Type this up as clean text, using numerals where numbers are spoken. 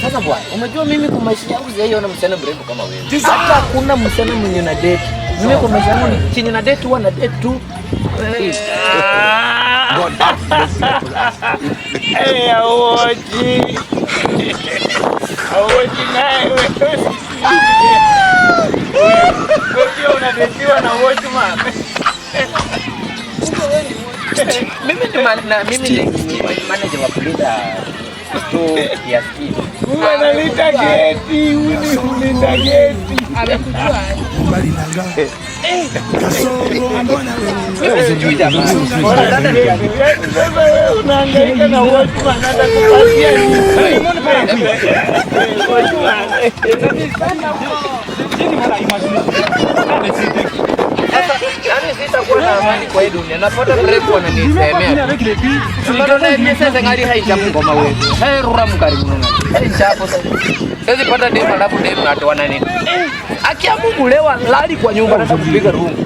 Sasa bwana, umejua mimi kwa maisha yangu sijaiona msichana mrembo kama wewe. Hata kuna msichana mwenye na date. Mimi kwa maisha yangu ni chenye na date huwa na date tu. Awoji. Awoji naye wewe. Wewe unadetiwa na woji mama. Mimi ni manager wa kulinda tu kiasi. Analita geti, unalinda geti. Amekujua. Bali nanga. Kasoro mbona wewe? Sijui jamaa. Sasa wewe unahangaika na watu wanataka kupatia nini? Yaani sitakuwa na amani kwa hii dunia. Napata mrefu wananisemea. Mbona ni sasa ngari haisha ngoma wewe. Hai rura mkarimu nani. Haisha hapo sasa. Sasa pata demo alafu demo natoa nani? Akia Mungu lewa lali kwa nyumba nataka kupiga rungu.